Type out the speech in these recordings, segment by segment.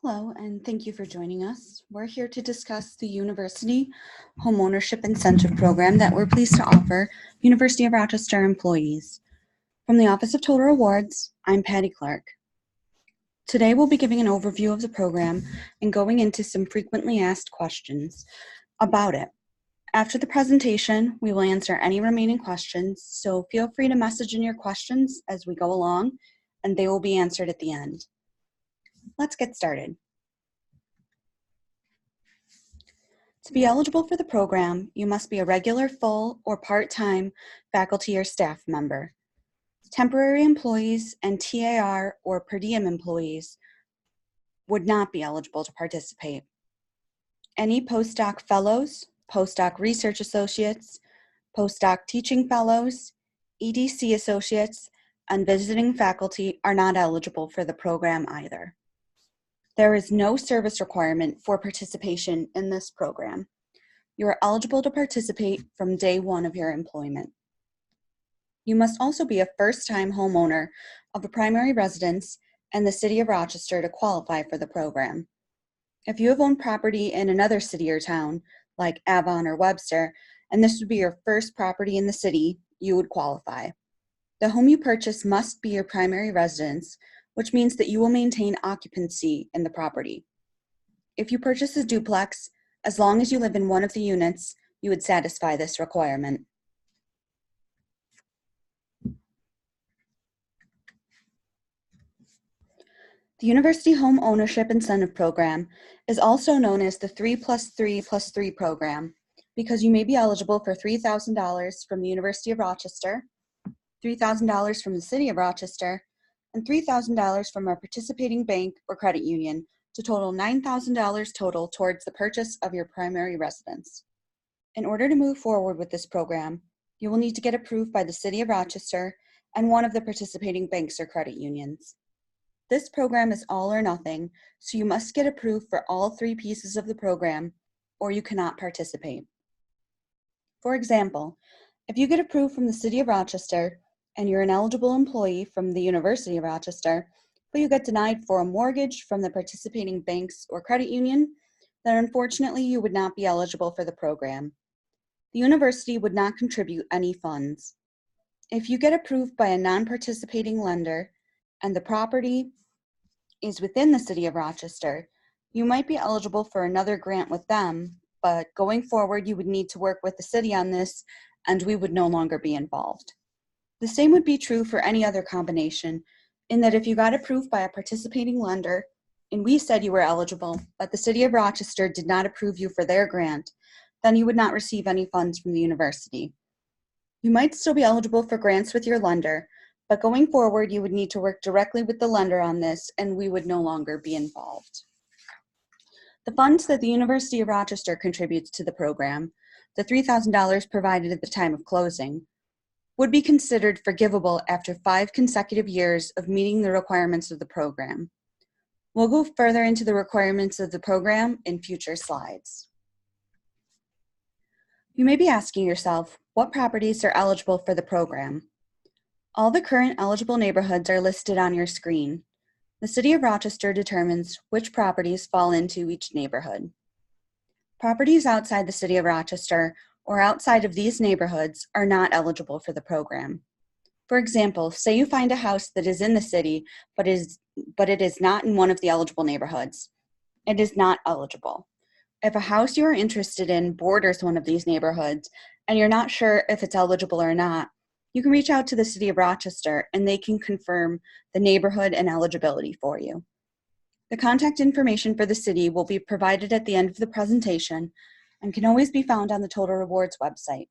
Hello, and thank you for joining us. We're here to discuss the University Homeownership Incentive Program that we're pleased to offer University of Rochester employees. From the Office of Total Rewards, I'm Patty Clark. Today we'll be giving an overview of the program and going into some frequently asked questions about it. After the presentation, we will answer any remaining questions, so feel free to message in your questions as we go along, and they will be answered at the end. Let's get started. To be eligible for the program, you must be a regular, full, or part-time faculty or staff member. Temporary employees and TAR or per diem employees would not be eligible to participate. Any postdoc fellows, postdoc research associates, postdoc teaching fellows, EDC associates, and visiting faculty are not eligible for the program either. There is no service requirement for participation in this program. You are eligible to participate from day one of your employment. You must also be a first-time homeowner of a primary residence in the City of Rochester to qualify for the program. If you have owned property in another city or town, like Avon or Webster, and this would be your first property in the city, you would qualify. The home you purchase must be your primary residence, which means that you will maintain occupancy in the property. If you purchase a duplex, as long as you live in one of the units, you would satisfy this requirement. The University Home Ownership Incentive Program is also known as the 3+3+3 program because you may be eligible for $3,000 from the University of Rochester, $3,000 from the City of Rochester, and $3,000 from a participating bank or credit union to total $9,000 total towards the purchase of your primary residence. In order to move forward with this program, you will need to get approved by the City of Rochester and one of the participating banks or credit unions. This program is all or nothing, so you must get approved for all three pieces of the program, or you cannot participate. For example, if you get approved from the City of Rochester and you're an eligible employee from the University of Rochester, but you get denied for a mortgage from the participating banks or credit union, then unfortunately you would not be eligible for the program. The university would not contribute any funds. If you get approved by a non-participating lender and the property is within the City of Rochester, you might be eligible for another grant with them, but going forward you would need to work with the city on this and we would no longer be involved. The same would be true for any other combination, in that if you got approved by a participating lender and we said you were eligible, but the City of Rochester did not approve you for their grant, then you would not receive any funds from the university. You might still be eligible for grants with your lender, but going forward you would need to work directly with the lender on this and we would no longer be involved. The funds that the University of Rochester contributes to the program, the $3,000 provided at the time of closing, would be considered forgivable after 5 consecutive years of meeting the requirements of the program. We'll go further into the requirements of the program in future slides. You may be asking yourself, what properties are eligible for the program? All the current eligible neighborhoods are listed on your screen. The City of Rochester determines which properties fall into each neighborhood. Properties outside the City of Rochester or outside of these neighborhoods are not eligible for the program. For example, say you find a house that is in the city, but it is not in one of the eligible neighborhoods. It is not eligible. If a house you are interested in borders one of these neighborhoods and you're not sure if it's eligible or not, you can reach out to the City of Rochester and they can confirm the neighborhood and eligibility for you. The contact information for the city will be provided at the end of the presentation and can always be found on the Total Rewards website.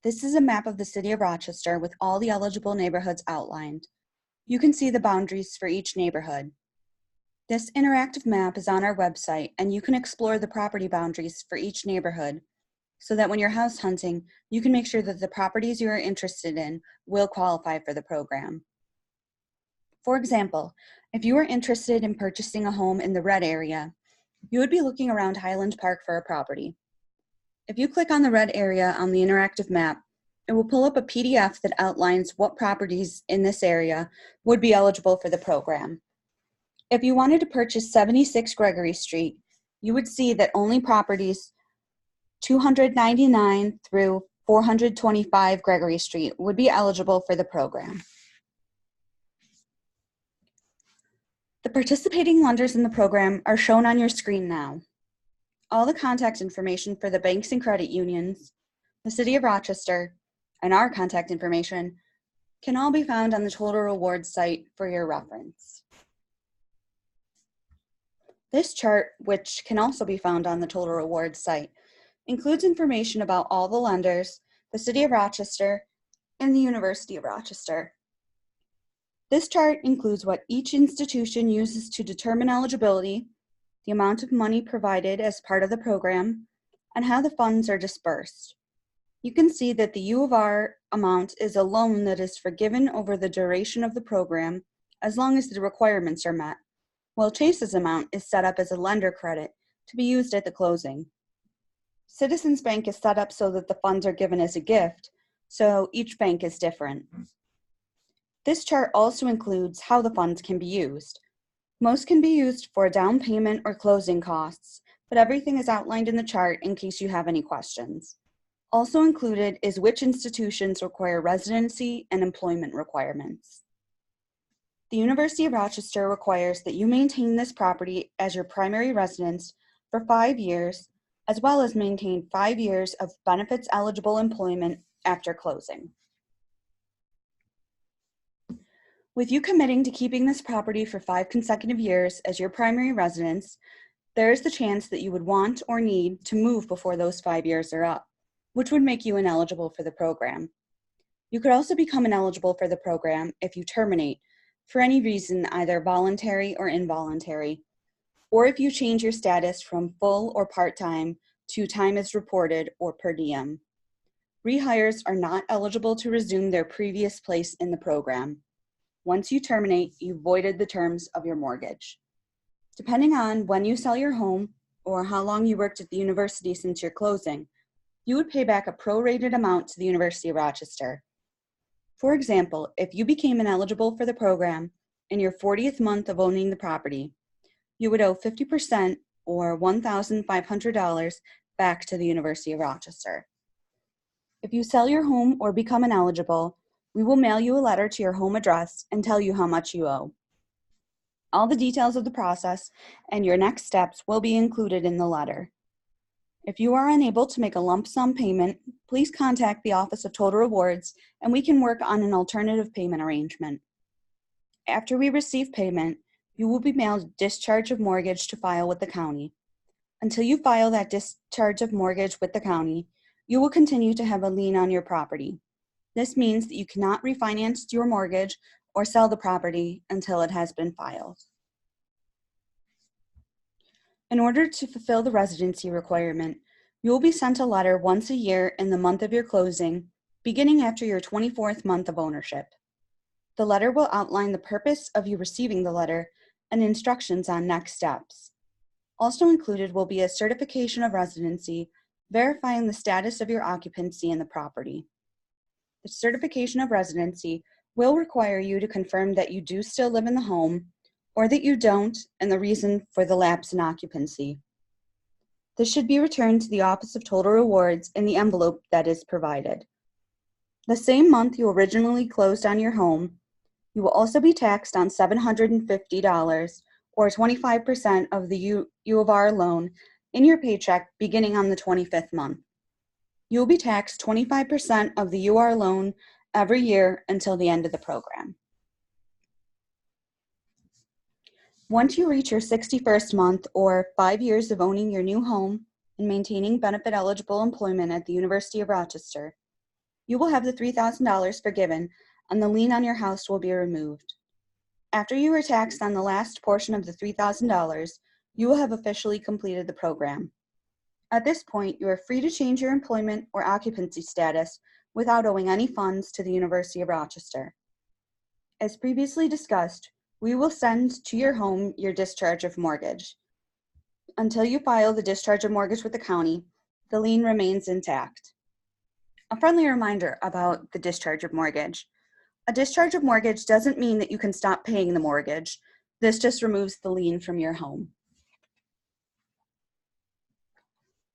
This is a map of the City of Rochester with all the eligible neighborhoods outlined. You can see the boundaries for each neighborhood. This interactive map is on our website and you can explore the property boundaries for each neighborhood so that when you're house hunting, you can make sure that the properties you are interested in will qualify for the program. For example, if you are interested in purchasing a home in the red area, you would be looking around Highland Park for a property. If you click on the red area on the interactive map, it will pull up a PDF that outlines what properties in this area would be eligible for the program. If you wanted to purchase 76 Gregory Street, you would see that only properties 299 through 425 Gregory Street would be eligible for the program. The participating lenders in the program are shown on your screen now. All the contact information for the banks and credit unions, the City of Rochester, and our contact information can all be found on the Total Rewards site for your reference. This chart, which can also be found on the Total Rewards site, includes information about all the lenders, the City of Rochester, and the University of Rochester. This chart includes what each institution uses to determine eligibility, the amount of money provided as part of the program, and how the funds are dispersed. You can see that the U of R amount is a loan that is forgiven over the duration of the program as long as the requirements are met, while Chase's amount is set up as a lender credit to be used at the closing. Citizens Bank is set up so that the funds are given as a gift, so each bank is different. This chart also includes how the funds can be used. Most can be used for down payment or closing costs, but everything is outlined in the chart in case you have any questions. Also included is which institutions require residency and employment requirements. The University of Rochester requires that you maintain this property as your primary residence for 5 years, as well as maintain 5 years of benefits-eligible employment after closing. With you committing to keeping this property for 5 consecutive years as your primary residence, there is the chance that you would want or need to move before those 5 years are up, which would make you ineligible for the program. You could also become ineligible for the program if you terminate for any reason, either voluntary or involuntary, or if you change your status from full or part-time to time as reported or per diem. Rehires are not eligible to resume their previous place in the program. Once you terminate, you've voided the terms of your mortgage. Depending on when you sell your home or how long you worked at the university since your closing, you would pay back a prorated amount to the University of Rochester. For example, if you became ineligible for the program in your 40th month of owning the property, you would owe 50% or $1,500 back to the University of Rochester. If you sell your home or become ineligible, we will mail you a letter to your home address and tell you how much you owe. All the details of the process and your next steps will be included in the letter. If you are unable to make a lump sum payment, please contact the Office of Total Rewards and we can work on an alternative payment arrangement. After we receive payment, you will be mailed a discharge of mortgage to file with the county. Until you file that discharge of mortgage with the county, you will continue to have a lien on your property. This means that you cannot refinance your mortgage or sell the property until it has been filed. In order to fulfill the residency requirement, you will be sent a letter once a year in the month of your closing, beginning after your 24th month of ownership. The letter will outline the purpose of you receiving the letter and instructions on next steps. Also included will be a certification of residency verifying the status of your occupancy in the property. The certification of residency will require you to confirm that you do still live in the home or that you don't and the reason for the lapse in occupancy. This should be returned to the Office of Total Rewards in the envelope that is provided. The same month you originally closed on your home, you will also be taxed on $750 or 25% of the U of R loan in your paycheck beginning on the 25th month. You will be taxed 25% of the UR loan every year until the end of the program. Once you reach your 61st month or 5 years of owning your new home and maintaining benefit-eligible employment at the University of Rochester, you will have the $3,000 forgiven and the lien on your house will be removed. After you are taxed on the last portion of the $3,000, you will have officially completed the program. At this point, you are free to change your employment or occupancy status without owing any funds to the University of Rochester. As previously discussed, we will send to your home your discharge of mortgage. Until you file the discharge of mortgage with the county, the lien remains intact. A friendly reminder about the discharge of mortgage. A discharge of mortgage doesn't mean that you can stop paying the mortgage. This just removes the lien from your home.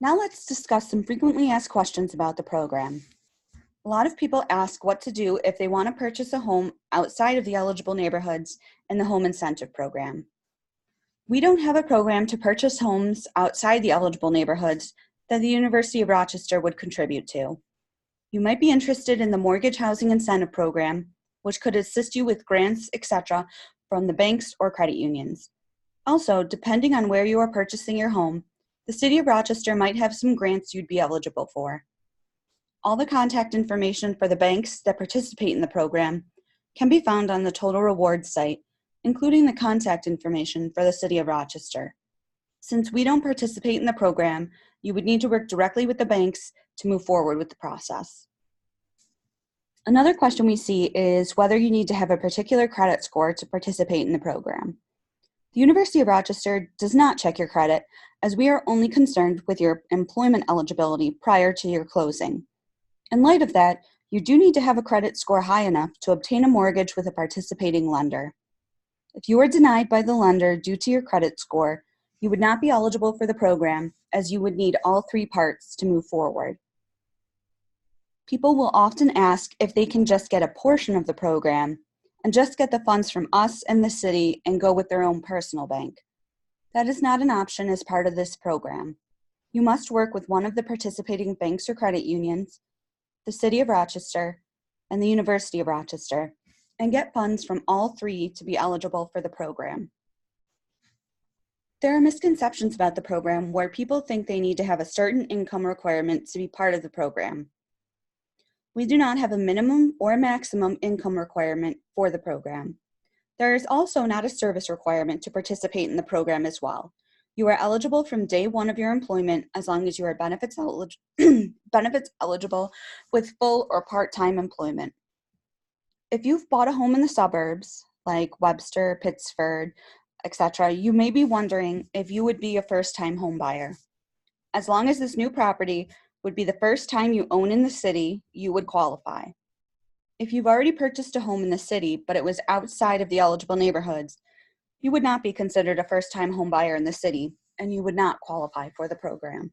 Now let's discuss some frequently asked questions about the program. A lot of people ask what to do if they want to purchase a home outside of the eligible neighborhoods in the Home Incentive Program. We don't have a program to purchase homes outside the eligible neighborhoods that the University of Rochester would contribute to. You might be interested in the Mortgage Housing Incentive Program, which could assist you with grants, etc., from the banks or credit unions. Also, depending on where you are purchasing your home, the City of Rochester might have some grants you'd be eligible for. All the contact information for the banks that participate in the program can be found on the Total Rewards site, including the contact information for the City of Rochester. Since we don't participate in the program, you would need to work directly with the banks to move forward with the process. Another question we see is whether you need to have a particular credit score to participate in the program. The University of Rochester does not check your credit, as we are only concerned with your employment eligibility prior to your closing. In light of that, you do need to have a credit score high enough to obtain a mortgage with a participating lender. If you are denied by the lender due to your credit score, you would not be eligible for the program, as you would need all three parts to move forward. People will often ask if they can just get a portion of the program and just get the funds from us and the city and go with their own personal bank. That is not an option as part of this program. You must work with one of the participating banks or credit unions, the City of Rochester, and the University of Rochester, and get funds from all three to be eligible for the program. There are misconceptions about the program where people think they need to have a certain income requirement to be part of the program. We do not have a minimum or maximum income requirement for the program. There is also not a service requirement to participate in the program as well. You are eligible from day one of your employment as long as you are benefits eligible with full or part-time employment. If you've bought a home in the suburbs, like Webster, Pittsford, etc., you may be wondering if you would be a first-time home buyer. As long as this new property would be the first time you own in the city, you would qualify. If you've already purchased a home in the city, but it was outside of the eligible neighborhoods, you would not be considered a first-time home buyer in the city, and you would not qualify for the program.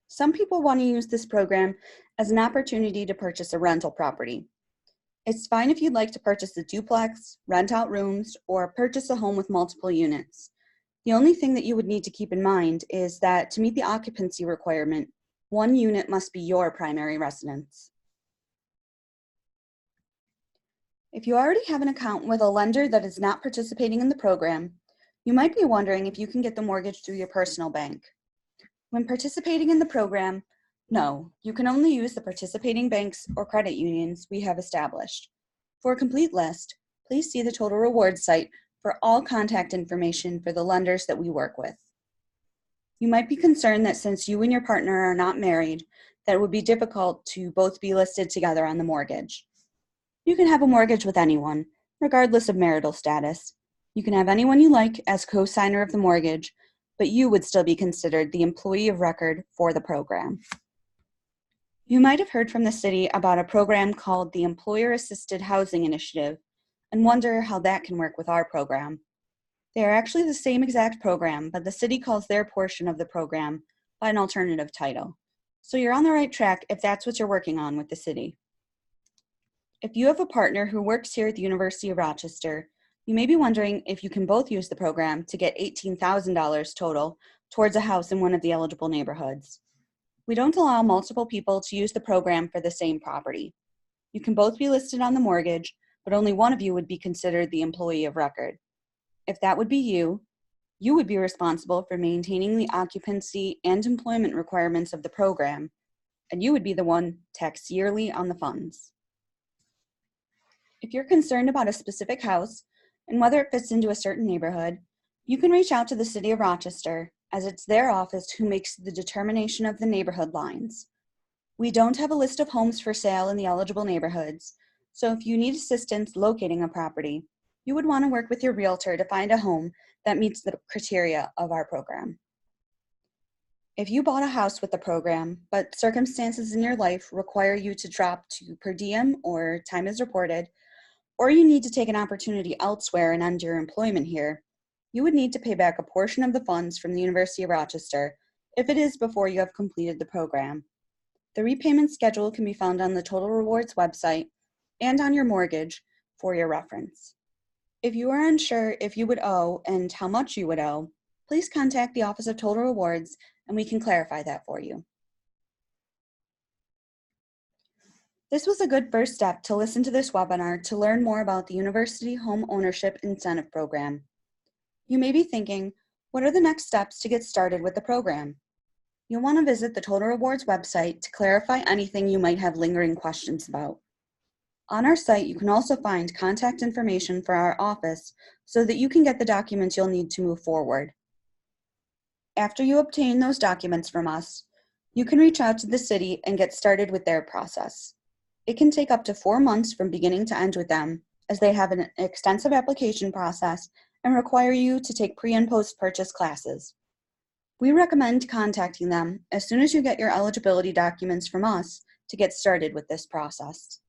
Some people want to use this program as an opportunity to purchase a rental property. It's fine if you'd like to purchase a duplex, rent out rooms, or purchase a home with multiple units. The only thing that you would need to keep in mind is that to meet the occupancy requirement, one unit must be your primary residence. If you already have an account with a lender that is not participating in the program, you might be wondering if you can get the mortgage through your personal bank. When participating in the program, no, you can only use the participating banks or credit unions we have established. For a complete list, please see the Total Rewards site for all contact information for the lenders that we work with. You might be concerned that since you and your partner are not married, that it would be difficult to both be listed together on the mortgage. You can have a mortgage with anyone, regardless of marital status. You can have anyone you like as co-signer of the mortgage, but you would still be considered the employee of record for the program. You might have heard from the city about a program called the Employer Assisted Housing Initiative and wonder how that can work with our program. They are actually the same exact program, but the city calls their portion of the program by an alternative title. So you're on the right track if that's what you're working on with the city. If you have a partner who works here at the University of Rochester, you may be wondering if you can both use the program to get $18,000 total towards a house in one of the eligible neighborhoods. We don't allow multiple people to use the program for the same property. You can both be listed on the mortgage, but only one of you would be considered the employee of record. If that would be you would be responsible for maintaining the occupancy and employment requirements of the program, and you would be the one taxed yearly on the funds. If you're concerned about a specific house and whether it fits into a certain neighborhood, you can reach out to the City of Rochester, as it's their office who makes the determination of the neighborhood lines. We don't have a list of homes for sale in the eligible neighborhoods, so if you need assistance locating a property, you would want to work with your realtor to find a home that meets the criteria of our program. If you bought a house with the program, but circumstances in your life require you to drop to per diem or time as reported, or you need to take an opportunity elsewhere and end your employment here, you would need to pay back a portion of the funds from the University of Rochester if it is before you have completed the program. The repayment schedule can be found on the Total Rewards website and on your mortgage for your reference. If you are unsure if you would owe and how much you would owe, please contact the Office of Total Rewards and we can clarify that for you. This was a good first step to listen to this webinar to learn more about the University Home Ownership Incentive Program. You may be thinking, what are the next steps to get started with the program? You'll want to visit the Total Rewards website to clarify anything you might have lingering questions about. On our site, you can also find contact information for our office so that you can get the documents you'll need to move forward. After you obtain those documents from us, you can reach out to the city and get started with their process. It can take up to 4 months from beginning to end with them, as they have an extensive application process and require you to take pre- and post-purchase classes. We recommend contacting them as soon as you get your eligibility documents from us to get started with this process.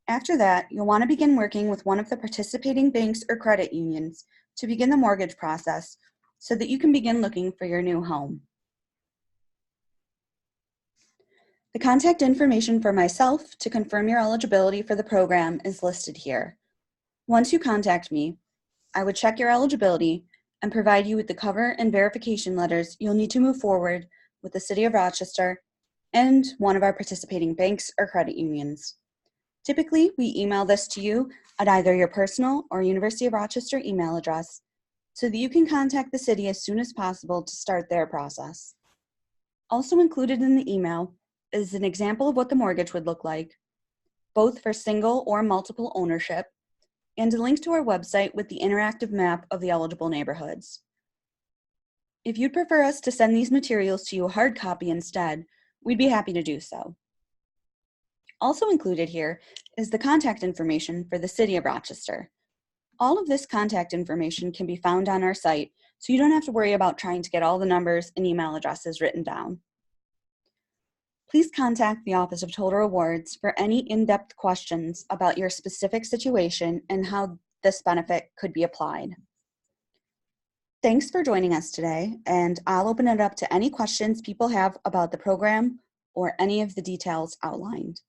After that, you'll want to begin working with one of the participating banks or credit unions to begin the mortgage process so that you can begin looking for your new home. The contact information for myself to confirm your eligibility for the program is listed here. Once you contact me, I would check your eligibility and provide you with the cover and verification letters you'll need to move forward with the City of Rochester and one of our participating banks or credit unions. Typically, we email this to you at either your personal or University of Rochester email address so that you can contact the city as soon as possible to start their process. Also included in the email is an example of what the mortgage would look like, both for single or multiple ownership, and a link to our website with the interactive map of the eligible neighborhoods. If you'd prefer us to send these materials to you a hard copy instead, we'd be happy to do so. Also included here is the contact information for the City of Rochester. All of this contact information can be found on our site, so you don't have to worry about trying to get all the numbers and email addresses written down. Please contact the Office of Total Rewards for any in-depth questions about your specific situation and how this benefit could be applied. Thanks for joining us today, and I'll open it up to any questions people have about the program or any of the details outlined.